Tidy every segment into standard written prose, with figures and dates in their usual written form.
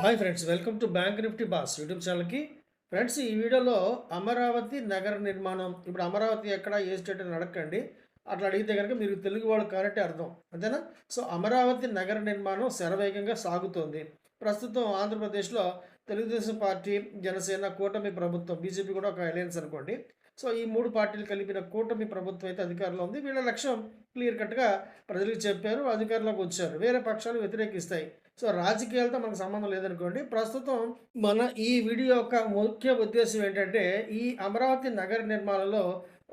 Hi friends, welcome to bank Nifty boss YouTube ఛానల్కి. Friends, ఈ వీడియోలో అమరావతి నగర నిర్మాణం, ఇప్పుడు అమరావతి ఎక్కడ ఏ స్టేట్ అని అడగండి. అట్లా అడిగితే కనుక మీరు తెలుగు వాళ్ళు కాబట్టి అర్థం అంతేనా. సో అమరావతి నగర నిర్మాణం శరవేగంగా సాగుతోంది. ప్రస్తుతం ఆంధ్రప్రదేశ్లో తెలుగుదేశం పార్టీ, జనసేన కూటమి ప్రభుత్వం, బీజేపీ కూడా ఒక అలయన్స్ అనుకోండి. సో ఈ మూడు పార్టీలు కలిపిన కూటమి ప్రభుత్వం అయితే అధికారంలో ఉంది. వీళ్ళ లక్ష్యం క్లియర్ కట్గా ప్రజలకు చెప్పారు, అధికారంలోకి వచ్చారు. వేరే పక్షాలు వ్యతిరేకిస్తాయి. సో రాజకీయాలతో మనకు సంబంధం లేదనుకోండి. ప్రస్తుతం మన ఈ వీడియో యొక్క ముఖ్య ఉద్దేశం ఏంటంటే, ఈ అమరావతి నగర నిర్మాణంలో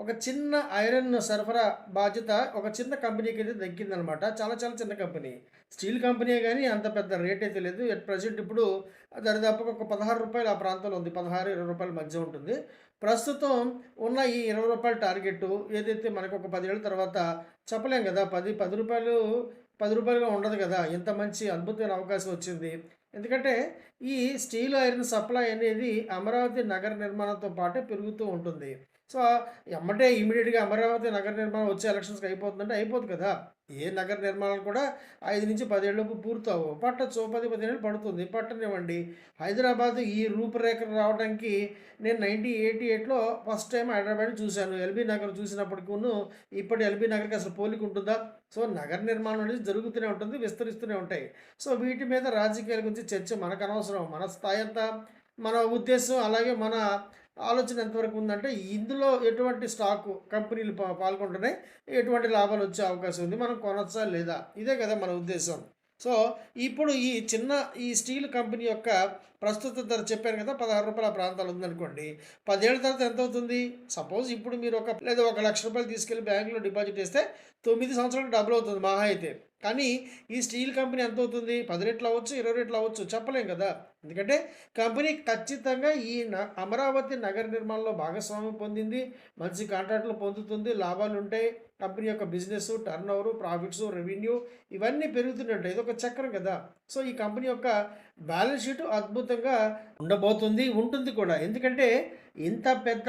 ఒక చిన్న ఐరన్ సరఫరా బాధ్యత ఒక చిన్న కంపెనీకి అయితే దక్కిందనమాట. చాలా చాలా చిన్న కంపెనీ, స్టీల్ కంపెనీ, కానీ అంత పెద్ద రేట్ అయితే లేదు. ఎట్ ప్రజెంట్ ఇప్పుడు దరిదాపుగా ఒక రూ. 16 ఆ ప్రాంతంలో ఉంది. 16-20 మధ్య ఉంటుంది. ప్రస్తుతం ఉన్న ఈ రూ. 20 టార్గెట్ ఏదైతే మనకు ఒక 10 ఏళ్ళ తర్వాత చెప్పలేం కదా. 10 రూపాయలు 10 రూపాయలుగా ఉండదు కదా. ఇంత మంచి అద్భుతమైన అవకాశం వచ్చింది. ఎందుకంటే ఈ స్టీల్ ఐరన్ సప్లై అనేది అమరావతి నగర నిర్మాణంతో పాటే పెరుగుతూ ఉంటుంది. సో ఎమ్మటే ఇమీడియట్గా అమరావతి నగర నిర్మాణం వచ్చే ఎలక్షన్స్కి అయిపోతుందంటే అయిపోదు కదా. ఏ నగర నిర్మాణాలు కూడా 5 నుంచి 10 ఏళ్ళలోపు పూర్తవు. పట్టచ్చు, 10-15 ఏళ్ళు పడుతుంది. పట్టనివ్వండి. హైదరాబాద్ ఈ రూపురేఖలు రావడానికి నేను 1988లో ఫస్ట్ టైం హైదరాబాద్ చూశాను. ఎల్బీ నగర్ చూసినప్పటికూను ఇప్పటి ఎల్బీ నగర్కి అసలు పోలిక ఉంటుందా? సో నగర నిర్మాణం అనేది జరుగుతూనే ఉంటుంది, విస్తరిస్తూనే ఉంటాయి. సో వీటి మీద రాజకీయాల గురించి చర్చ మనకు అనవసరం. మన స్థాయి ఎంత, మన ఉద్దేశం, అలాగే మన ఆలోచన ఎంతవరకు ఉందంటే, ఇందులో ఎటువంటి స్టాకు కంపెనీలు పాల్గొంటున్నాయి, ఎటువంటి లాభాలు వచ్చే అవకాశం ఉంది, మనం కొనొచ్చా లేదా, ఇదే కదా మన ఉద్దేశం. సో ఇప్పుడు ఈ స్టీల్ కంపెనీ యొక్క ప్రస్తుత ధర చెప్పాను కదా, రూ. 16 ప్రాంతాలు ఉందనుకోండి. 10 ఏళ్ళ తర్వాత ఎంత అవుతుంది? సపోజ్ ఇప్పుడు మీరు లేదా ₹1,00,000 తీసుకెళ్ళి బ్యాంకులో డిపాజిట్ చేస్తే 9 సంవత్సరాలకు డబుల్ అవుతుంది మహా అయితే. కానీ ఈ స్టీల్ కంపెనీ ఎంత అవుతుంది? 10 రెట్లు అవ్వచ్చు, 20 రెట్లు అవ్వచ్చు, చెప్పలేం కదా. ఎందుకంటే కంపెనీ ఖచ్చితంగా ఈ అమరావతి నగర నిర్మాణంలో భాగస్వామ్యం పొందింది, మంచి కాంట్రాక్టులు పొందుతుంది, లాభాలు ఉంటాయి. కంపెనీ యొక్క business, turn over, profits, revenue ఇవన్నీ పెరుగుతూనే ఉంటాయి. ఇదొక చక్రం కదా. సో ఈ కంపెనీ యొక్క బ్యాలెన్స్ షీట్ అద్భుతంగా ఉండబోతుంది, ఉంటుంది కూడా. ఎందుకంటే ఇంత పెద్ద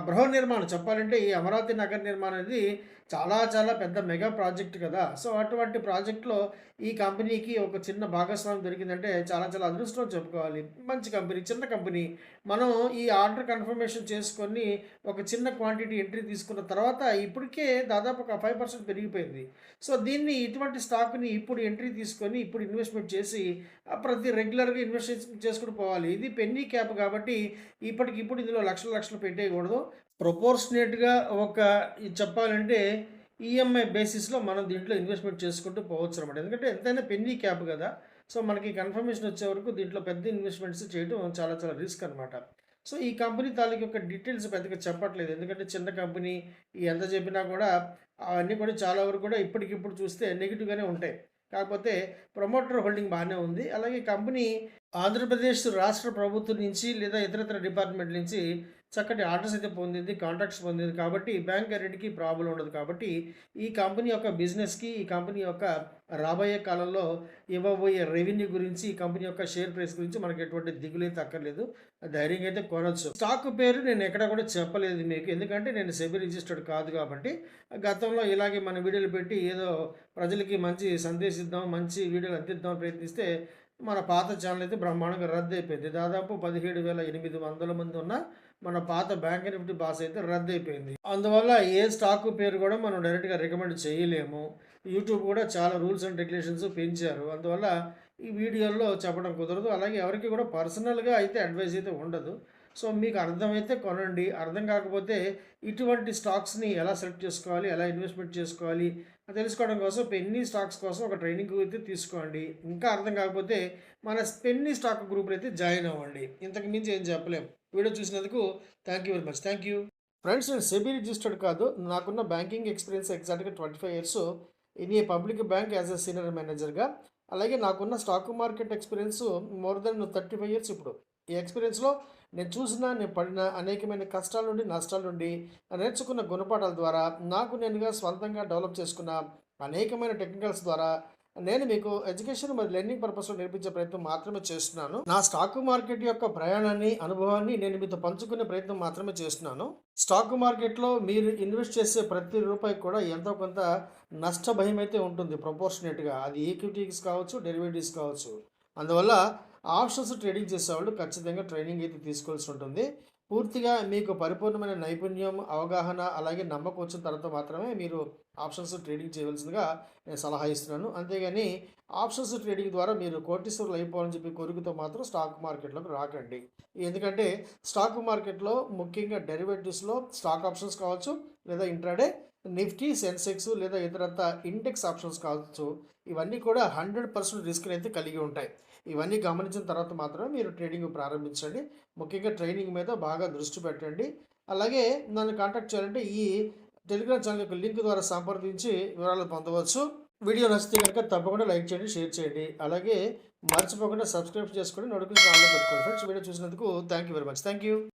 బృహ నిర్మాణం చెప్పాలంటే, ఈ అమరావతి నగర నిర్మాణం అనేది చాలా చాలా పెద్ద మెగా ప్రాజెక్ట్ కదా. సో అటువంటి ప్రాజెక్ట్లో ఈ కంపెనీకి ఒక చిన్న భాగస్వామ్యం దొరికిందంటే చాలా చాలా అదృష్టం చెప్పుకోవాలి. మంచి కంపెనీ, చిన్న కంపెనీ. మనం ఈ ఆర్డర్ కన్ఫర్మేషన్ చేసుకొని ఒక చిన్న క్వాంటిటీ ఎంట్రీ తీసుకున్న తర్వాత ఇప్పటికే దాదాపు ఒక 5% పెరిగిపోయింది. సో దీన్ని, ఇటువంటి స్టాక్ని ఇప్పుడు ఎంట్రీ తీసుకొని ఇప్పుడు ఇన్వెస్ట్మెంట్ చేసి ప్రతి రెగ్యులర్గా ఇన్వెస్ట్ చేసుకుంటూ పోవాలి. ఇది పెన్నీ క్యాప్ కాబట్టి ఇప్పటికిప్పుడు ఇందులో లక్షలు లక్షలు పెట్టేయకూడదు. ప్రొపోర్షనేట్గా చెప్పాలంటే ఈఎంఐ బేసిస్లో మనం దీంట్లో ఇన్వెస్ట్మెంట్ చేసుకుంటూ పోవచ్చు అనమాట. ఎందుకంటే ఎంతైనా పెన్నీ క్యాప్ కదా. సో మనకి కన్ఫర్మేషన్ వచ్చే వరకు దీంట్లో పెద్ద ఇన్వెస్ట్మెంట్స్ చేయడం చాలా చాలా రిస్క్ అనమాట. సో ఈ కంపెనీ తాలూకు యొక్క డీటెయిల్స్ పెద్దగా చెప్పట్లేదు. ఎందుకంటే చిన్న కంపెనీ, ఎంత చెప్పినా కూడా అవన్నీ కూడా చాలా వరకు కూడా ఇప్పటికిప్పుడు చూస్తే నెగిటివ్గానే ఉంటాయి. కాకపోతే ప్రమోటర్ హోల్డింగ్ బాగానే ఉంది. అలాగే కంపెనీ ఆంధ్రప్రదేశ్ రాష్ట్ర ప్రభుత్వం నుంచి లేదా ఇతరత్ర డిపార్ట్మెంట్ నుంచి చక్కటి ఆర్డర్స్ అయితే పొందింది, కాంట్రాక్ట్స్ పొందింది. కాబట్టి బ్యాంక్ గ్యారెంటీకి ప్రాబ్లం ఉండదు. కాబట్టి ఈ కంపెనీ యొక్క బిజినెస్కి, ఈ కంపెనీ యొక్క రాబోయే కాలంలో ఇవ్వబోయే రెవెన్యూ గురించి, ఈ కంపెనీ యొక్క షేర్ ప్రైస్ గురించి మనకి ఎటువంటి దిగులైతే అక్కర్లేదు. ధైర్యంగా అయితే కొనవచ్చు. స్టాక్ పేరు నేను ఎక్కడ కూడా చెప్పలేదు మీకు, ఎందుకంటే నేను సెబీ రిజిస్టర్డ్ కాదు కాబట్టి. గతంలో ఇలాగే మన వీడియోలు పెట్టి ఏదో ప్రజలకి మంచి సందేశిద్దాం, మంచి వీడియోలు అందిద్దాం ప్రయత్నిస్తే మన పాత ఛానల్ అయితే బ్రహ్మాండంగా రద్దు అయిపోయింది. దాదాపు 17,800 మంది ఉన్న మన పాత బ్యాంక్ నిఫ్టీ బాస్ అయితే రద్దు అయిపోయింది. అందువల్ల ఏ స్టాక్ పేరు కూడా మనం డైరెక్ట్గా రికమెండ్ చేయలేము. యూట్యూబ్ కూడా చాలా రూల్స్ అండ్ రెగ్యులేషన్స్ పెంచారు. అందువల్ల ఈ వీడియోల్లో చెప్పడం కుదరదు. అలాగే ఎవరికి కూడా పర్సనల్గా అయితే అడ్వైస్ అయితే ఉండదు. సో మీకు అర్థమైతే కొనండి, అర్థం కాకపోతే ఇటువంటి స్టాక్స్ని ఎలా సెలెక్ట్ చేసుకోవాలి, ఎలా ఇన్వెస్ట్మెంట్ చేసుకోవాలి తెలుసుకోవడం కోసం పెన్నీ స్టాక్స్ కోసం ఒక ట్రైనింగ్ అయితే తీసుకోండి. ఇంకా అర్థం కాకపోతే మన పెన్నీ స్టాక్ గ్రూప్లో అయితే జాయిన్ అవ్వండి. ఇంతకు మించి ఏం చెప్పలేం. వీడియో చూసినందుకు thank you very much. Thank you friends. నేను సెబీ రిజిస్టర్డ్ కాదు. నాకున్న బ్యాంకింగ్ ఎక్స్పీరియన్స్ ఎగ్జాక్ట్గా 25 years in a public bank as a senior మేనేజర్గా. అలాగే నాకున్న stock market experience more than 35 years ఇప్పుడు. ఈ ఎక్స్పీరియన్స్లో నేను పడిన అనేకమైన కష్టాల నుండి, నష్టాల నుండి నేర్చుకున్న గుణపాఠాల ద్వారా, నాకు నేనుగా స్వంతంగా డెవలప్ చేసుకున్న అనేకమైన టెక్నికల్స్ ద్వారా నేను మీకు ఎడ్యుకేషన్ మరియు లెర్నింగ్ పర్పస్లో నేర్పించే ప్రయత్నం మాత్రమే చేస్తున్నాను. నా స్టాక్ మార్కెట్ యొక్క ప్రయాణాన్ని, అనుభవాన్ని నేను మీతో పంచుకునే ప్రయత్నం మాత్రమే చేస్తున్నాను. స్టాక్ మార్కెట్లో మీరు ఇన్వెస్ట్ చేసే ప్రతి రూపాయి కూడా ఎంతో కొంత నష్ట భయం అయితే ఉంటుంది ప్రపోర్షనేట్గా. అది ఈక్విటీస్ కావచ్చు, డెరివేటివ్స్ కావచ్చు. అందువల్ల ఆప్షన్స్ ట్రేడింగ్ చేసేవాళ్ళు ఖచ్చితంగా ట్రైనింగ్ అయితే తీసుకోవాల్సి ఉంటుంది. పూర్తిగా మీకు పరిపూర్ణమైన నైపుణ్యం, అవగాహన అలాగే నమ్మకం వచ్చిన తర్వాత మాత్రమే మీరు ఆప్షన్స్ ట్రేడింగ్ చేయవలసిందిగా నేను సలహా ఇస్తున్నాను. అంతేగాని ఆప్షన్స్ ట్రేడింగ్ ద్వారా మీరు కోటీశ్వరులు అయిపోవాలని చెప్పి కోరికతో మాత్రం స్టాక్ మార్కెట్‌లోకి రాకండి. ఎందుకంటే స్టాక్ మార్కెట్‌లో ముఖ్యంగా డెరివేటివ్స్‌లో స్టాక్ ఆప్షన్స్ కావచ్చు, లేదా ఇంట్రాడే నిఫ్టీ, సెన్సెక్స్ లేదా ఇతరత్రా ఇండెక్స్ ఆప్షన్స్ కావచ్చు. ఇవన్నీ కూడా 100% రిస్క్‌నైతే కలిగి ఉంటాయి. ఇవన్నీ గమనించిన తర్వాత మాత్రమే మీరు ట్రేడింగ్ ప్రారంభించండి. ముఖ్యంగా ట్రైనింగ్ మీద బాగా దృష్టి పెట్టండి. అలాగే నన్ను కాంటాక్ట్ చేయాలంటే ఈ టెలిగ్రామ్ ఛానల్ యొక్క లింక్ ద్వారా సంప్రదించి వివరాలు పొందవచ్చు. వీడియో నచ్చితే కనుక తప్పకుండా లైక్ చేయండి, షేర్ చేయండి. అలాగే మర్చిపోకుండా సబ్స్క్రైబ్ చేసుకొని నోటిఫికేషన్ ఆన్‌లో పెట్టుకోండి. ఫ్రెండ్స్ వీడియో చూసినందుకు thank you very much. Thank you.